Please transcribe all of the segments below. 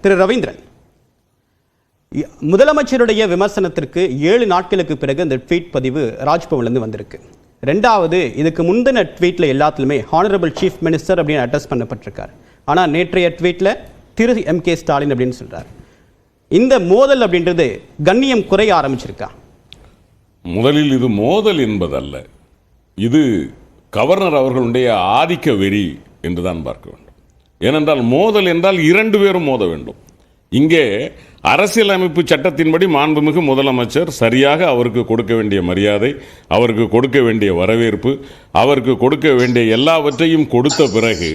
திரு ரவீந்திரன், முதலமைச்சருடைய விமர்சனத்திற்கு 7 நாட்களுக்கு பிறகு இந்த ட்வீட் பதிவு ராஜ்பவன்லேருந்து வந்திருக்கு. ரெண்டாவது, இதுக்கு முந்தின ட்வீட்ல எல்லாத்துலையுமே ஹானரபிள் சீஃப் மினிஸ்டர் அப்படின்னு அட்ரஸ் பண்ணப்பட்டிருக்காரு. ஆனால் நேற்றைய ட்வீட்ல திரு MK ஸ்டாலின் அப்படின்னு சொல்றாரு. இந்த மோதல் அப்படின்றது கண்ணியம் குறைய ஆரம்பிச்சிருக்கா? முதலில் இது மோதல் என்பதல்ல, இது கவர்னர் அவர்களுடைய ஆதிக்க வெறி என்றுதான் பார்க்க வேண்டும். ஏனென்றால் மோதல் என்றால் 2 பேரும் மோத வேண்டும். இங்கே அரசியலமைப்பு சட்டத்தின்படி மாண்புமிகு முதலமைச்சர் சரியாக அவருக்கு கொடுக்க வேண்டிய மரியாதை, அவருக்கு கொடுக்க வேண்டிய வரவேற்பு, அவருக்கு கொடுக்க வேண்டிய எல்லாவற்றையும் கொடுத்த பிறகு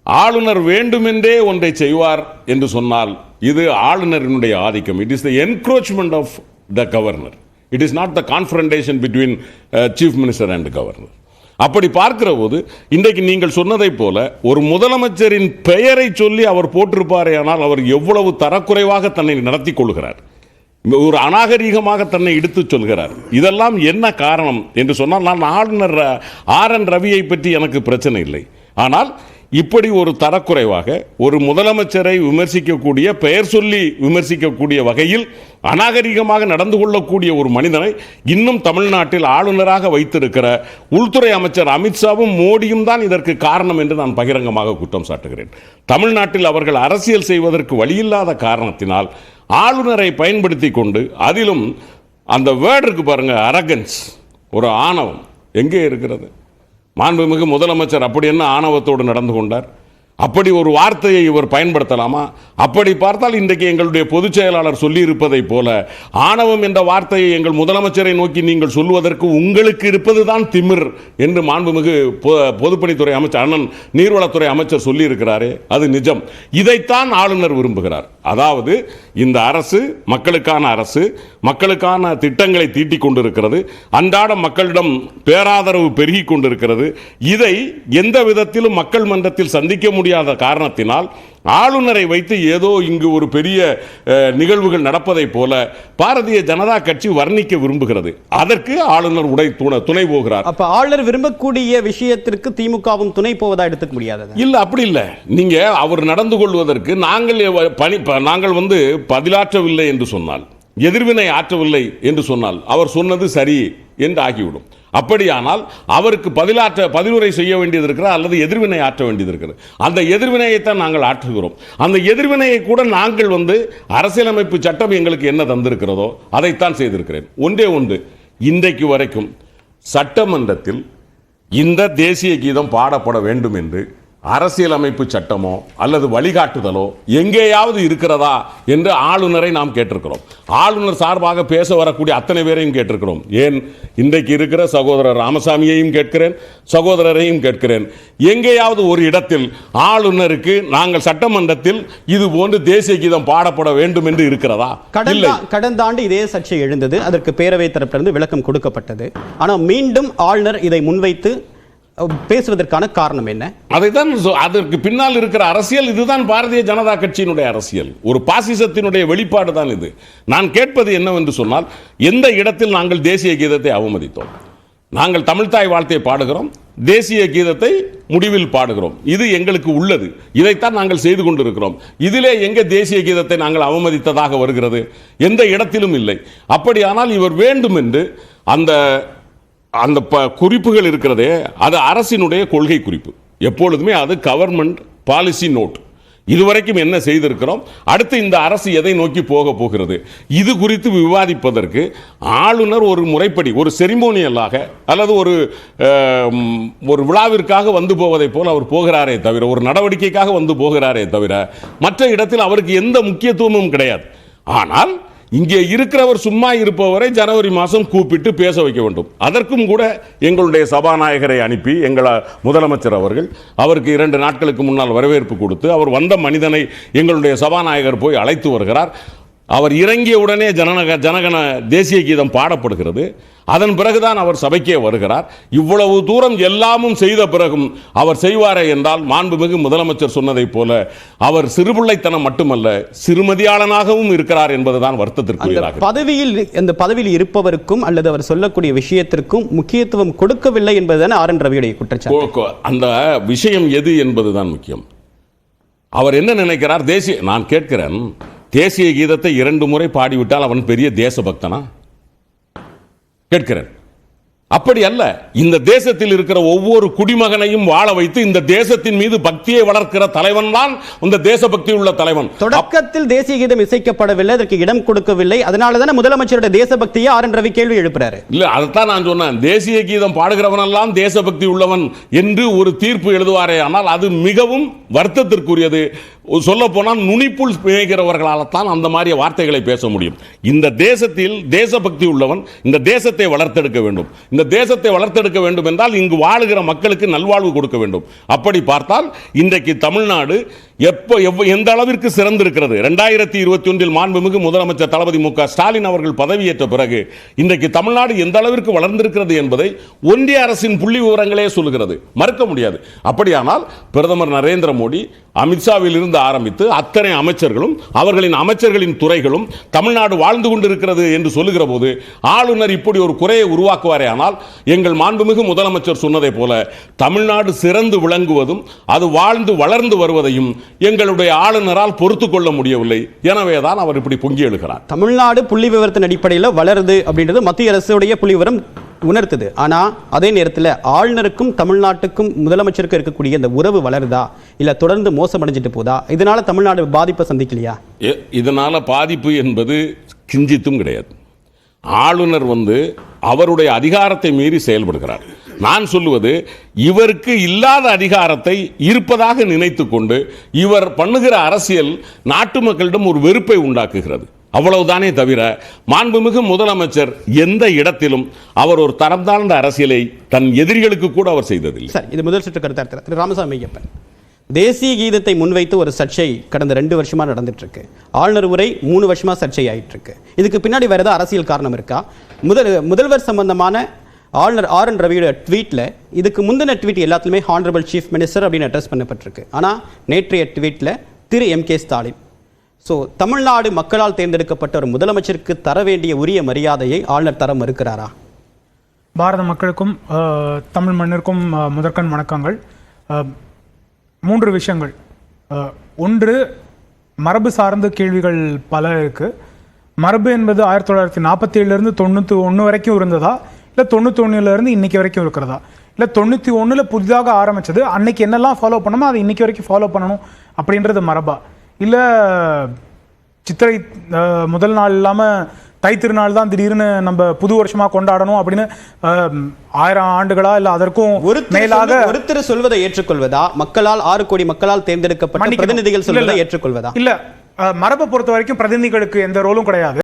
ஆளுநர் வேண்டுமென்றே ஒன்றை செய்வார் என்று சொன்னால் இது ஆளுநரினுடைய ஆதிக்கம். It is the encroachment of the governor. It is not the confrontation between chief minister and governor. அப்படி பார்க்கிற போது இன்றைக்கு நீங்கள் சொன்னதை போல ஒரு முதலமைச்சரின் பெயரை சொல்லி அவர் போட்டிருப்பாரே, ஆனால் அவர் எவ்வளவு தரக்குறைவாக தன்னை நடத்தி கொள்கிறார், ஒரு அநாகரீகமாக தன்னை எடுத்து சொல்கிறார். இதெல்லாம் என்ன காரணம் என்று சொன்னால், நான் ஆளுநர் RN ரவியை பற்றி எனக்கு பிரச்சனை இல்லை. ஆனால் இப்படி ஒரு தரக்குறைவாக ஒரு முதலமைச்சரை விமர்சிக்கக்கூடிய, பெயர் சொல்லி விமர்சிக்கக்கூடிய வகையில் அநாகரிகமாக நடந்து கொள்ளக்கூடிய ஒரு மனிதனை இன்னும் தமிழ்நாட்டில் ஆளுநராக வைத்திருக்கிற உள்துறை அமைச்சர் அமித்ஷாவும் மோடியும் தான் இதற்கு காரணம் என்று நான் பகிரங்கமாக குற்றம் சாட்டுகிறேன். தமிழ்நாட்டில் அவர்கள் அரசியல் செய்வதற்கு வழியில்லாத காரணத்தினால் ஆளுநரை பயன்படுத்தி கொண்டு, அதிலும் அந்த வேர்டு இருக்கு பாருங்க, அரகன்ஸ், ஒரு ஆணவம் எங்கே இருக்கிறது? மாண்புமிகு முதலமைச்சர் அப்படி என்ன ஆணவத்தோடு நடந்து கொண்டார்? அப்படி ஒரு வார்த்தையை இவர் பயன்படுத்தலாமா? அப்படி பார்த்தால் இன்றைக்கு எங்களுடைய பொதுச் செயலாளர் சொல்லியிருப்பதை போல ஆணவம் என்ற வார்த்தையை எங்கள் முதலமைச்சரை நோக்கி நீங்கள் சொல்வதற்கு உங்களுக்கு இருப்பதுதான் திமிர் என்று மாண்புமிகு பொதுப்பணித்துறை அமைச்சர், அண்ணன் நீர்வளத்துறை அமைச்சர் சொல்லியிருக்கிறாரே, அது நிஜம். இதைத்தான் ஆளுநர் விரும்புகிறார். அதாவது இந்த அரசு மக்களுக்கான அரசு, மக்களுக்கான திட்டங்களை தீட்டிக் கொண்டிருக்கிறது, அன்றாட மக்களிடம் பேராதரவு பெருகி கொண்டிருக்கிறது. இதை எந்த விதத்திலும் மக்கள் மன்றத்தில் சந்திக்க முடியாத காரணத்தினால் ஆளுநரை வைத்து ஏதோ இங்கு ஒரு பெரிய நிகழ்வுகள் நடப்பதை போல பாரதிய ஜனதா கட்சி வர்ணிக்க விரும்புகிறது. அதற்கு ஆளுநர் துணை போகிறார். அப்ப ஆளுநர் விரும்பக்கூடிய விஷயத்திற்கு திமுகவும் துணை போவதா எடுத்துக்க முடியாது? இல்ல, அப்படி இல்லை. நீங்க அவர் நடந்து கொள்வதற்கு நாங்கள் பதிலாற்றவில்லை என்று சொன்னால், எதிர்வினை ஆற்றவில்லை என்று சொன்னால் அவர் சொன்னது சரி என்று ஆகிவிடும். அப்படியானால் அவருக்கு பதிலுரை செய்ய வேண்டியது இருக்கிறது, அல்லது எதிர்வினை ஆற்ற வேண்டியது இருக்கிறது. அந்த எதிர்வினையைத்தான் நாங்கள் ஆற்றுகிறோம். அந்த எதிர்வினையை கூட நாங்கள் அரசியலமைப்பு சட்டம் எங்களுக்கு என்ன தந்திருக்கிறதோ அதைத்தான் செய்திருக்கிறேன். ஒன்றே ஒன்று, இன்றைக்கு வரைக்கும் சட்டமன்றத்தில் இந்த தேசிய கீதம் பாடப்பட வேண்டும் என்று அரசியலமைப்பு சட்டமோ அல்லது வழிகாட்டுதலோ எங்கேயாவது இருக்கிறதா என்று ஆளுநரை நாம் கேட்டிருக்கிறோம். ஆளுநர் சார்பாக பேச வரக்கூடிய அத்தனை பேரையும் கேட்டிருக்கிறோம். ஏன் இன்றைக்கு இருக்கிற சகோதரர் ராமசாமியையும் கேட்கிறேன், சகோதரரையும் கேட்கிறேன். எங்கேயாவது ஒரு இடத்தில் ஆளுநருக்கு நாங்கள் சட்டமன்றத்தில் இது போன்று தேசிய கீதம் பாடப்பட வேண்டும் என்று இருக்கிறதா? கடந்த ஆண்டு இதே சர்ச்சை எழுந்தது, அதற்கு பேரவை தரப்பிலிருந்து விளக்கம் கொடுக்கப்பட்டது. ஆனால் மீண்டும் ஆளுநர் இதை முன்வைத்து பேசுவதற்கான காரணம் என்ன? அதைத்தான், அதற்கு பின்னால் இருக்கிற அரசியல் இதுதான். பாரதிய ஜனதா கட்சியினுடைய அரசியல் ஒரு பாசிசத்தினுடைய வெளிப்பாடு தான் இது. நான் கேட்பது என்னவென்று சொன்னால், எந்த இடத்தில் நாங்கள் தேசிய கீதத்தை அவமதித்தோம்? நாங்கள் தமிழ்தாய் வாழ்த்தை பாடுகிறோம், தேசிய கீதத்தை முடிவில் பாடுகிறோம். இது எங்களுக்கு உள்ளது, இதைத்தான் நாங்கள் செய்து கொண்டிருக்கிறோம். இதிலே எங்கே தேசிய கீதத்தை நாங்கள் அவமதித்ததாக வருகிறது? எந்த இடத்திலும் இல்லை. அப்படியானால் இவர் வேண்டும் என்று அந்த குறிப்புகள் இருக்கிறதே, அது அரசினுடைய கொள்கை குறிப்பு. எப்பொழுதுமே அது கவர்மெண்ட் பாலிசி நோட். இதுவரைக்கும் என்ன செய்திருக்கிறோம், அடுத்து இந்த அரசு எதை நோக்கி போக போகிறது, இது குறித்து விவாதிப்பதற்கு ஆளுநர் ஒரு முறைப்படி, ஒரு செரிமோனியலாக அல்லது ஒரு விழாவிற்காக வந்து போவதை போல் அவர் போகிறாரே தவிர, ஒரு நடவடிக்கைக்காக வந்து போகிறாரே தவிர மற்ற இடத்தில் அவருக்கு எந்த முக்கியத்துவமும் கிடையாது. ஆனால் இங்கே இருக்கிறவர் சும்மா இருப்பவரை ஜனவரி மாதம் கூப்பிட்டு பேச வைக்க வேண்டும். அதற்கும் கூட எங்களுடைய சபாநாயகரை அனுப்பி எங்கள் முதலமைச்சர் அவருக்கு 2 நாட்களுக்கு முன்னால் வரவேற்பு கொடுத்து, அவர் வந்த மனிதனை எங்களுடைய சபாநாயகர் போய் அழைத்து வருகிறார். அவர் இறங்கிய உடனே ஜனகண தேசிய கீதம் பாடப்படுகிறது. அதன் பிறகுதான் அவர் சபைக்கே வருகிறார். இவ்வளவு தூரம் எல்லாமும் செய்த பிறகும் அவர் செய்வாரே என்றால், மாண்புமிகு முதலமைச்சர் சொன்னதை போல அவர் சிறுபிள்ளைத்தனம் மட்டுமல்ல, சிறுமதியாளனாகவும் இருக்கிறார் என்பதுதான் வருத்தத்திற்கு. பதவியில் இருப்பவருக்கும் அல்லது அவர் சொல்லக்கூடிய விஷயத்திற்கும் முக்கியத்துவம் கொடுக்கவில்லை என்பதுதான் RN ரவியுடைய குற்றச்சாட்டு. அந்த விஷயம் எது என்பதுதான் முக்கியம். அவர் என்ன நினைக்கிறார்? நான் கேட்கிறேன், தேசிய கீதத்தை 2 முறை பாடிவிட்டால் அவன் பெரிய தேசபக்தனா? கேட்கிறேன். அப்படி அல்ல. இந்த தேசத்தில் இருக்கிற ஒவ்வொரு குடிமகனையும் வாழ வைத்து இந்த தேசத்தின் மீது பக்தியை வளர்க்கிற தலைவன் தான் இந்த தேசபக்தி உள்ள தலைவன். தொடக்கத்தில் தேசிய கீதம் இசைக்கப்படவில்லை, அதற்கு இடம் கொடுக்கவில்லை. அதனால தானே முதலமைச்சருடைய தேசபக்தியை ஆர்.என். ரவி கேள்வி எழுப்புறாரு. இல்ல, அதைத்தான் நான் சொன்னேன். தேசிய கீதம் பாடுகிறவன் எல்லாம் தேசபக்தி உள்ளவன் என்று ஒரு தீர்ப்பு எழுதுவாரே, ஆனால் அது மிகவும் வருத்தத்திற்குரியது. சொல்ல போனால் நுனிப்புள் பிழைக்கிறவர்களால் தான் அந்த மாதிரி வார்த்தைகளை பேச முடியும். இந்த தேசத்தில் தேசபக்தி உள்ளவன் இந்த தேசத்தை வளர்த்தெடுக்க வேண்டும். இந்த தேசத்தை வளர்த்தெடுக்க வேண்டும் என்றால் இங்கு வாழுகிற மக்களுக்கு நல்வாழ்வு கொடுக்க வேண்டும். அப்படி பார்த்தால் இன்றைக்கு தமிழ்நாடு எந்த அளவிற்கு சிறந்திருக்கிறது. 2021 மாண்புமிகு முதலமைச்சர் தளபதி மு.க. ஸ்டாலின் அவர்கள் பதவியேற்ற பிறகு இன்றைக்கு தமிழ்நாடு எந்த அளவிற்கு வளர்ந்திருக்கிறது என்பதை ஒன்றிய அரசின் புள்ளி விவரங்களே சொல்லுகிறது, மறுக்க முடியாது. அப்படியானால் பிரதமர் நரேந்திர மோடி அமித்ஷாவில் இருந்து ஆரம்பித்து அத்தனை அமைச்சர்களும் அவர்களின் அமைச்சர்களின் துறைகளும் தமிழ்நாடு வாழ்ந்து கொண்டிருக்கிறது என்று சொல்லுகிற போது ஆளுநர் இப்படி ஒரு குறையை உருவாக்குவாரே ஆனால், எங்கள் மாண்புமிகு முதலமைச்சர் சொன்னதை போல தமிழ்நாடு சிறந்து விளங்குவதும் அது வாழ்ந்து வளர்ந்து வருவதையும் எங்களுடைய ஆளுநரால் பொறுத்துக் கொள்ள முடியவில்லை. எனவேதான் அவர் இப்படி பொங்கி எழுகிறார். தமிழ்நாடு புள்ளி விவரத்தின் அடிப்படையில் வளருது அப்படின்றது மத்திய அரசுடைய புள்ளி விவரம் உணர்த்துது. ஆனா அதே நேரத்தில் ஆளுநருக்கும் தமிழ்நாட்டுக்கும் முதலமைச்சருக்கும் இருக்கக்கூடிய இந்த உறவு வளருதா இல்ல தொடர்ந்து மோசமடைஞ்சிட்டு போதா? இதனால தமிழ்நாடு பாதிப்பை சந்திக்கலையா? இதனால பாதிப்பு என்பது கிஞ்சித்தும் கிடையாது. ஆளுநர் அவருடைய அதிகாரத்தை மீறி செயல்படுகிறார். நான் சொல்லுவது, இவருக்கு இல்லாத அதிகாரத்தை இருப்பதாக நினைத்துக் கொண்டு இவர் பண்ணுகிற அரசியல் நாட்டு மக்களிடம் ஒரு வெறுப்பை உண்டாக்குகிறது. அவ்வளவுதானே தவிர மாண்புமிகு முதலமைச்சர் எந்த இடத்திலும் அவர் ஒரு தரம் தாழ்ந்த அரசியலை தன் எதிரிகளுக்கு கூட அவர் செய்ததில்லை. சார், இது முதல் சுற்று கருத்தா திரு ராமசாமி ஐயப்பன், தேசிய கீதத்தை முன்வைத்து ஒரு சர்ச்சை கடந்த 2 வருஷமா நடந்துட்டு இருக்கு. ஆளுநர் உரை 3 வருஷமா சர்ச்சை ஆயிட்டு இருக்கு. இதுக்கு பின்னாடி வேற ஏதாவது அரசியல் காரணம் இருக்கா? முதல்வர் சம்பந்தமான ஆளுநர் ஆர்.என். ரவியோட ட்வீட்ல இதுக்கு முந்தின ட்வீட் எல்லாத்துலயுமே ஹானரபிள் சீஃப் மினிஸ்டர் அப்படின்னு அட்ரஸ் பண்ணப்பட்டிருக்கு. ஆனா நேற்றைய ட்வீட்ல திரு எம்.கே. ஸ்டாலின். ஸோ தமிழ்நாடு மக்களால் தேர்ந்தெடுக்கப்பட்ட ஒரு முதலமைச்சருக்கு தர வேண்டிய உரிய மரியாதையை ஆளுநர் தர மறுக்கிறாரா? பாரத மக்களுக்கும் தமிழ் மண்ணிற்கும் முதற்கண் வணக்கங்கள். 3 விஷயங்கள். ஒன்று, மரபு சார்ந்த கேள்விகள் பல இருக்கு. மரபு என்பது 1947 91 வரைக்கும் இருந்ததா, இல்லை 91 இன்னைக்கு வரைக்கும் இருக்கிறதா, இல்லை 91 புதிதாக ஆரம்பிச்சது அன்னைக்கு என்னெல்லாம் ஃபாலோ பண்ணணுமோ அதை இன்னைக்கு வரைக்கும் ஃபாலோ பண்ணணும் அப்படின்றது மரபா, இல்லை சித்திரை முதல் நாள் இல்லாமல் தை திருநாள் தான் திடீர்னு நம்ம புது வருஷமா கொண்டாடணும் அப்படின்னு 1000 ஆண்டுகளா இல்ல அதற்கும் மேலாக ஒருத்தர் சொல்வதை ஏற்றுக்கொள்வதா, மக்களால் 6 கோடி மக்களால் தேர்ந்தெடுக்கப்பட்ட பிரதிநிதிகள் சொல்வதை ஏற்றுக்கொள்வதா? இல்ல, மரபை பொறுத்த வரைக்கும் பிரதிநிதிகளுக்கு எந்த ரோலும் கிடையாது.